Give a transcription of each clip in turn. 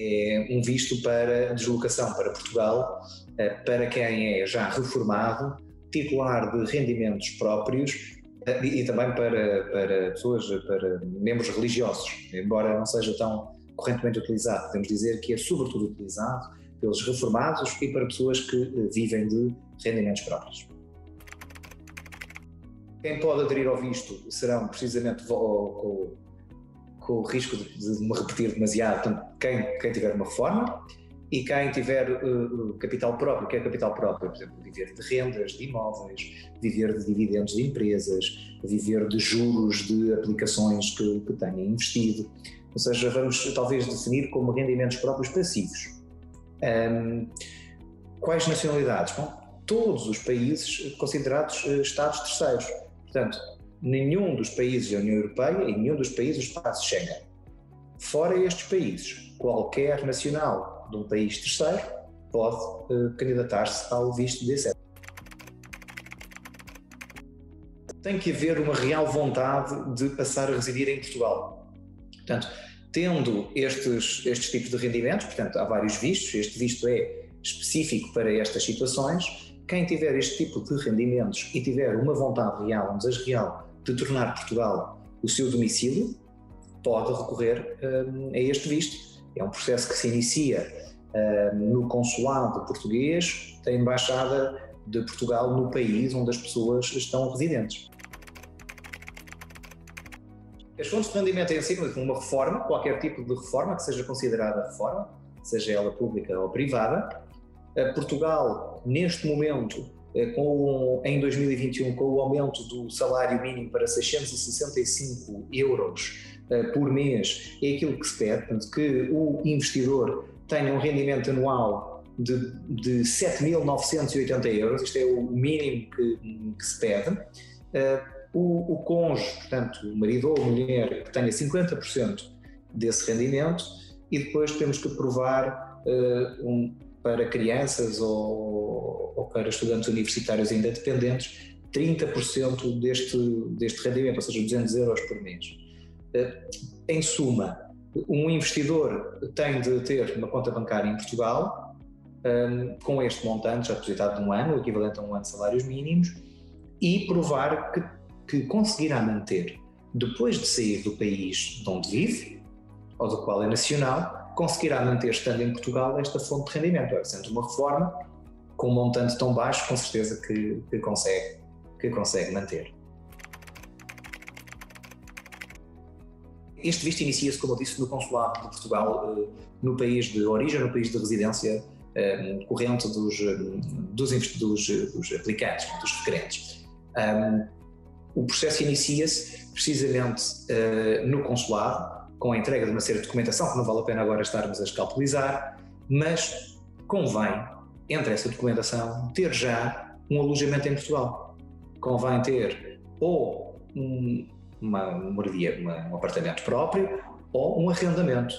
é um visto para deslocação para Portugal, para quem é já reformado, titular de rendimentos próprios e também para pessoas, para membros religiosos, embora não seja tão correntemente utilizado. Podemos dizer que é sobretudo utilizado pelos reformados e para pessoas que vivem de rendimentos próprios. Quem pode aderir ao visto serão precisamente com o risco de me repetir demasiado, portanto, quem tiver uma reforma e quem tiver capital próprio. Que é capital próprio? Por exemplo, viver de rendas, de imóveis, viver de dividendos de empresas, viver de juros de aplicações que tenha investido. Ou seja, vamos talvez definir como rendimentos próprios passivos. Quais nacionalidades? Bom, todos os países considerados Estados terceiros. Portanto, nenhum dos países da União Europeia e nenhum dos países do espaço Schengen. Fora estes países, qualquer nacional de um país terceiro pode candidatar-se ao visto D7. Tem que haver uma real vontade de passar a residir em Portugal. Portanto, tendo estes tipos de rendimentos, portanto, há vários vistos, este visto é específico para estas situações. Quem tiver este tipo de rendimentos e tiver uma vontade real, um desejo real, de tornar Portugal o seu domicílio, pode recorrer a este visto. É um processo que se inicia no consulado português da Embaixada de Portugal no país onde as pessoas estão residentes. As fontes de rendimento em si, uma reforma, qualquer tipo de reforma que seja considerada reforma, seja ela pública ou privada. Portugal, neste momento, em 2021, com o aumento do salário mínimo para 665 euros por mês, é aquilo que se pede, portanto, que o investidor tenha um rendimento anual de 7.980 euros, isto é o mínimo que se pede. O cônjuge, portanto, o marido ou a mulher, que tenha 50% desse rendimento, e depois temos que provar para crianças ou para estudantes universitários ainda dependentes, 30% deste rendimento, ou seja, 200 euros por mês. Em suma, um investidor tem de ter uma conta bancária em Portugal, com este montante já depositado num ano, o equivalente a um ano de salários mínimos, e provar que conseguirá manter, depois de sair do país de onde vive, ou do qual é nacional, conseguirá manter, estando em Portugal, esta fonte de rendimento. Sendo uma reforma, com um montante tão baixo, com certeza que consegue manter. Este visto inicia-se, como eu disse, no consulado de Portugal, no país de origem, no país de residência corrente dos aplicantes, dos requerentes. O processo inicia-se precisamente no consulado, com a entrega de uma série de documentação, que não vale a pena agora estarmos a escalpelizar, mas convém, entre essa documentação, ter já um alojamento em Portugal. Convém ter ou uma moradia, um apartamento próprio, ou um arrendamento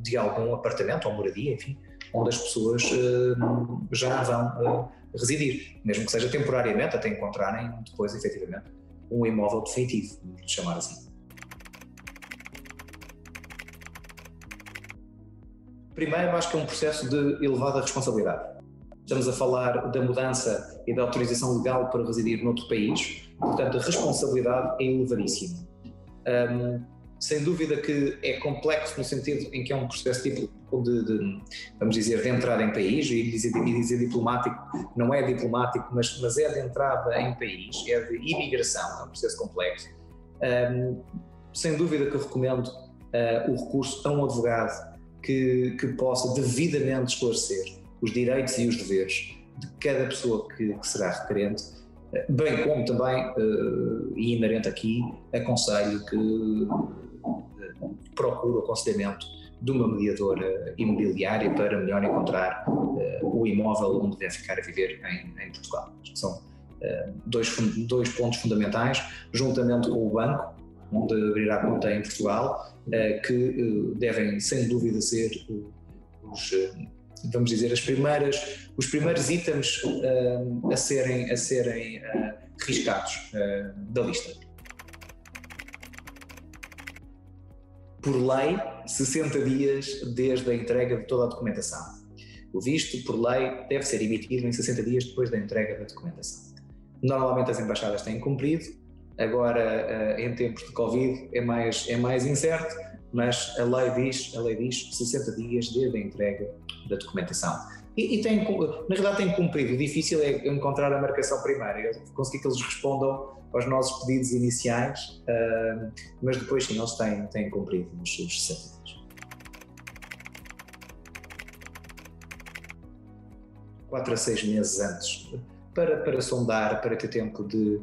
de algum apartamento ou moradia, enfim, onde as pessoas já vão residir, mesmo que seja temporariamente, até encontrarem depois, efetivamente, um imóvel definitivo, vamos chamar assim. Primeiro, acho que é um processo de elevada responsabilidade. Estamos a falar da mudança e da autorização legal para residir noutro país, portanto a responsabilidade é elevadíssima. Sem dúvida que é complexo no sentido em que é um processo tipo vamos dizer, de entrada em país, e dizer diplomático não é diplomático, mas é de entrada em país, é de imigração, é um processo complexo. Sem dúvida que eu recomendo o recurso a um advogado que possa devidamente esclarecer os direitos e os deveres de cada pessoa que será requerente, bem como também, e inerente aqui, aconselho que procure o aconselhamento de uma mediadora imobiliária para melhor encontrar o imóvel onde deve ficar a viver em Portugal. Acho que são dois pontos fundamentais, juntamente com o banco, onde abrirá conta em Portugal, que devem, sem dúvida, ser vamos dizer, os primeiros itens a serem riscados da lista. por lei, 60 dias desde a entrega de toda a documentação. O visto, por lei, deve ser emitido em 60 dias depois da entrega da documentação. Normalmente as embaixadas têm cumprido, agora em tempos de Covid é mais incerto, mas a lei diz 60 dias desde a entrega da documentação. Na verdade tem cumprido. O difícil é encontrar a marcação primeira, conseguir que eles respondam aos nossos pedidos iniciais, mas depois sim, eles têm cumprido nos seus 60 dias. 4 a 6 meses antes, para sondar, para ter tempo de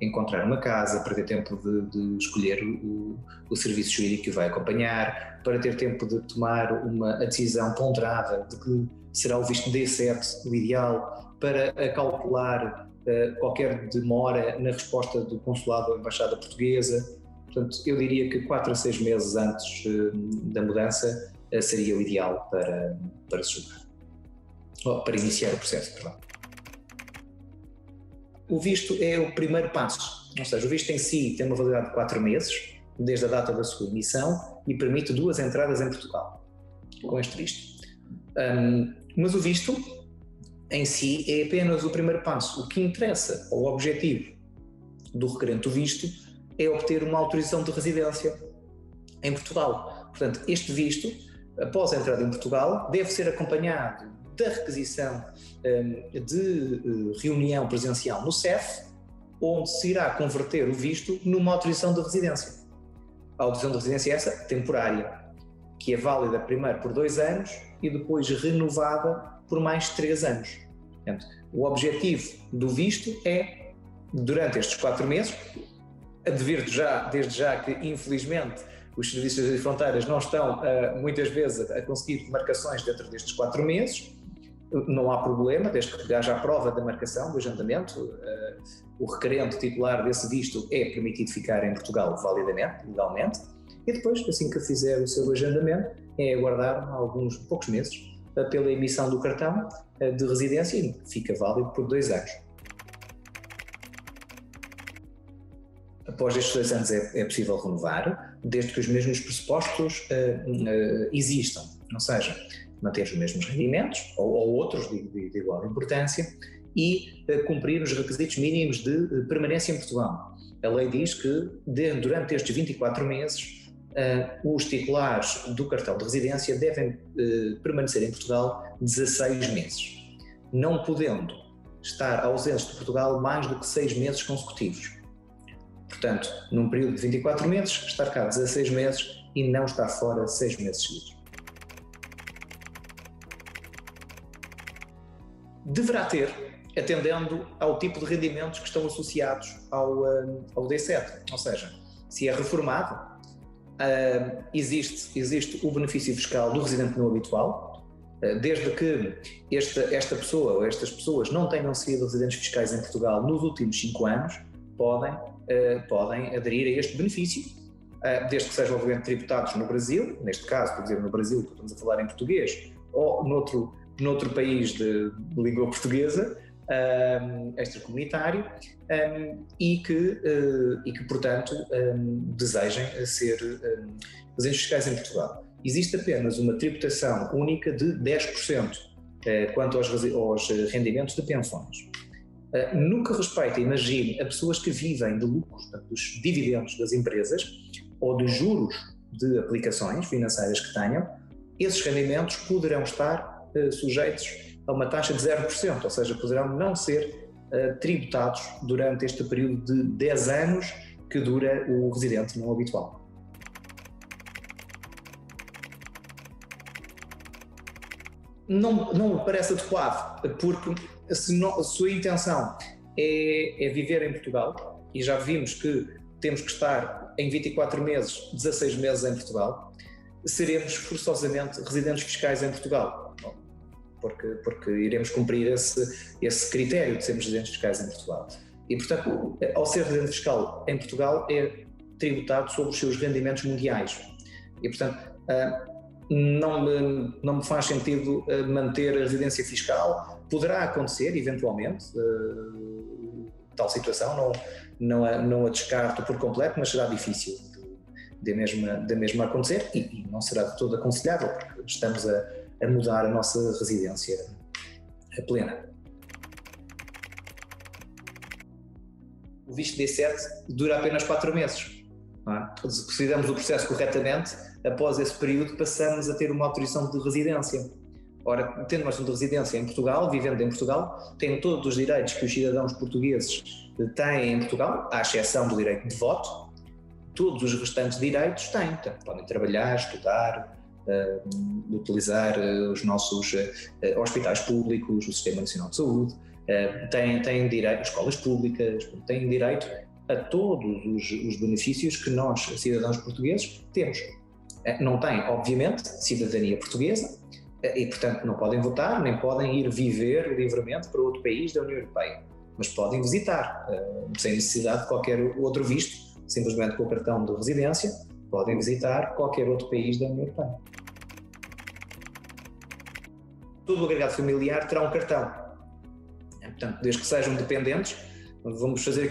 encontrar uma casa, para ter tempo de escolher o serviço jurídico que o vai acompanhar, para ter tempo de tomar a decisão ponderada de que será o visto D7 o ideal, para calcular qualquer demora na resposta do consulado ou embaixada portuguesa. Portanto, eu diria que 4 a 6 meses antes da mudança seria o ideal para se julgar, ou para iniciar o processo, perdão. O visto é o primeiro passo, ou seja, o visto em si tem uma validade de 4 meses, desde a data da sua emissão, e permite 2 entradas em Portugal, com este visto. Mas o visto em si é apenas o primeiro passo. O que interessa, ou o objetivo do requerente do visto, é obter uma autorização de residência em Portugal. Portanto, este visto, após a entrada em Portugal, deve ser acompanhado da requisição de reunião presencial no CEF, onde se irá converter o visto numa autorização de residência. A autorização de residência é essa, temporária, que é válida primeiro por 2 anos e depois renovada por mais 3 anos. Portanto, o objetivo do visto é, durante estes 4 meses, advirto desde já que, infelizmente, os serviços de fronteiras não estão muitas vezes a conseguir marcações dentro destes 4 meses. Não há problema, desde que haja a prova da marcação, do agendamento. O requerente titular desse visto é permitido ficar em Portugal validamente, legalmente, e depois, assim que fizer o seu agendamento, é aguardar poucos meses pela emissão do cartão de residência e fica válido por 2 anos. Após estes 2 anos é possível renovar, desde que os mesmos pressupostos existam, ou seja, manter os mesmos rendimentos ou outros de igual importância e cumprir os requisitos mínimos de permanência em Portugal. A lei diz que durante estes 24 meses os titulares do cartão de residência devem permanecer em Portugal 16 meses, não podendo estar ausentes de Portugal mais do que 6 meses consecutivos. Portanto, num período de 24 meses, estar cá 16 meses e não estar fora 6 meses seguidos. Deverá ter, atendendo ao tipo de rendimentos que estão associados ao D7, ou seja, se é reformado, existe o benefício fiscal do residente não habitual, desde que esta pessoa ou estas pessoas não tenham sido residentes fiscais em Portugal nos últimos 5 anos, podem aderir a este benefício, desde que sejam obviamente tributados no Brasil, neste caso, por exemplo, no Brasil, que estamos a falar em português, ou noutro país de língua portuguesa, extracomunitário, e que portanto, desejem ser residentes fiscais em Portugal. Existe apenas uma tributação única de 10% quanto aos rendimentos de pensões. No que respeita, imagine, a pessoas que vivem de lucros, portanto, dos dividendos das empresas ou dos juros de aplicações financeiras que tenham, esses rendimentos poderão estar sujeitos a uma taxa de 0%, ou seja, poderão não ser tributados durante este período de 10 anos que dura o residente não habitual. Não me parece adequado, porque se a sua intenção é viver em Portugal, e já vimos que temos que estar em 24 meses, 16 meses em Portugal, seremos forçosamente residentes fiscais em Portugal, porque iremos cumprir esse critério de sermos residentes fiscais em Portugal. E, portanto, ao ser residente fiscal em Portugal, é tributado sobre os seus rendimentos mundiais. E, portanto, não me faz sentido manter a residência fiscal. Poderá acontecer, eventualmente, tal situação, não a descarto por completo, mas será difícil da mesma acontecer e não será de todo aconselhável, porque estamos a mudar a nossa residência plena. O visto D7 dura apenas 4 meses. Não é? Se fizermos o processo corretamente, após esse período passamos a ter uma autorização de residência. Ora, tendo uma autorização de residência em Portugal, vivendo em Portugal, têm todos os direitos que os cidadãos portugueses têm em Portugal, à exceção do direito de voto. Todos os restantes direitos têm. Portanto, podem trabalhar, estudar, utilizar os nossos hospitais públicos, o Sistema Nacional de Saúde, têm direito, escolas públicas, têm direito a todos os benefícios que nós, cidadãos portugueses, temos. Não têm, obviamente, cidadania portuguesa e, portanto, não podem votar, nem podem ir viver livremente para outro país da União Europeia, mas podem visitar, sem necessidade de qualquer outro visto, simplesmente com o cartão de residência, podem visitar qualquer outro país da União Europeia. Todo o agregado familiar terá um cartão. Portanto, desde que sejam dependentes, vou fazer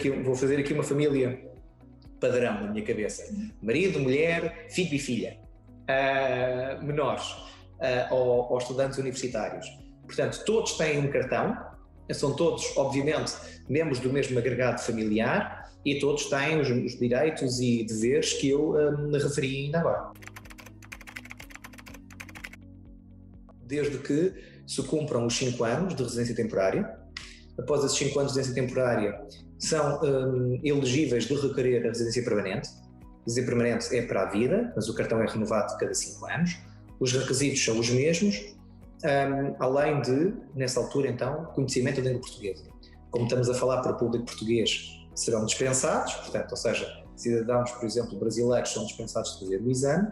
aqui uma família padrão na minha cabeça. Marido, mulher, filho e filha. Menores ou estudantes universitários. Portanto, todos têm um cartão, são todos, obviamente, membros do mesmo agregado familiar e todos têm os direitos e deveres que eu referi ainda agora. Desde que se cumpram os 5 anos de residência temporária. Após esses 5 anos de residência temporária, são elegíveis de requerer a residência permanente. A residência permanente é para a vida, mas o cartão é renovado cada 5 anos. Os requisitos são os mesmos, além de, nessa altura, então, conhecimento da língua portuguesa. Como estamos a falar para o público português, serão dispensados, portanto, ou seja, cidadãos, por exemplo, brasileiros são dispensados de fazer o exame,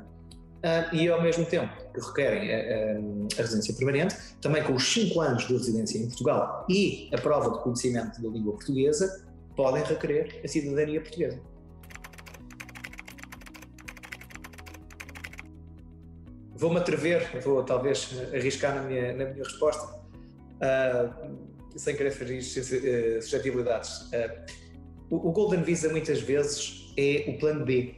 e ao mesmo tempo que requerem a residência permanente, também com os 5 anos de residência em Portugal e a prova de conhecimento da língua portuguesa, podem requerer a cidadania portuguesa. Vou-me atrever, vou talvez arriscar na minha resposta, sem querer ferir suscetibilidades. O Golden Visa muitas vezes é o plano B.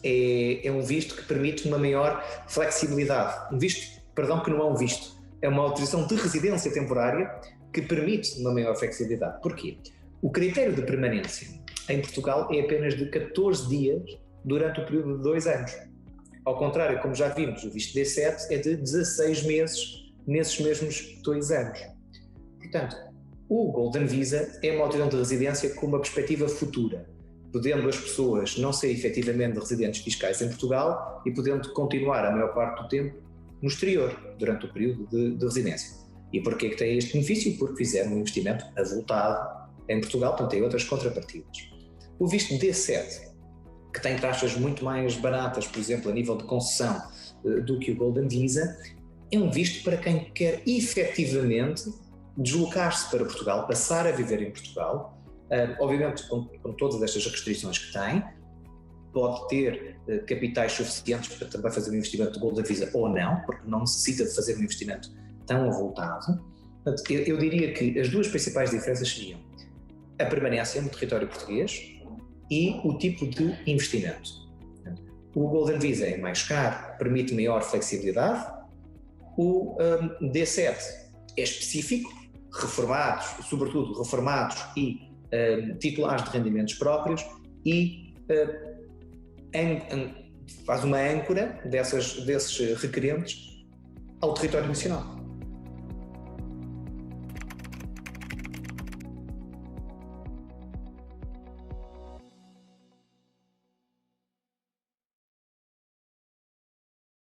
É um visto que permite uma maior flexibilidade. Que não é um visto, é uma autorização de residência temporária que permite uma maior flexibilidade. Porquê? O critério de permanência em Portugal é apenas de 14 dias durante o período de 2 anos. Ao contrário, como já vimos, o visto D7 é de 16 meses nesses mesmos 2 anos. Portanto, o Golden Visa é uma autorização de residência com uma perspectiva futura, podendo as pessoas não ser efetivamente residentes fiscais em Portugal e podendo continuar a maior parte do tempo no exterior, durante o período de residência. E porquê que tem este benefício? Porque fizeram um investimento avultado em Portugal, portanto tem outras contrapartidas. O visto D7, que tem taxas muito mais baratas, por exemplo, a nível de concessão do que o Golden Visa, é um visto para quem quer efetivamente deslocar-se para Portugal, passar a viver em Portugal, obviamente com todas estas restrições que tem, pode ter capitais suficientes para também fazer um investimento de Golden Visa ou não, porque não necessita de fazer um investimento tão avultado. Portanto, eu diria que as duas principais diferenças seriam a permanência no território português e o tipo de investimento. O Golden Visa é mais caro, permite maior flexibilidade. O D7 é específico, reformados, sobretudo reformados e titulares de rendimentos próprios, e faz uma âncora desses requerentes ao território nacional.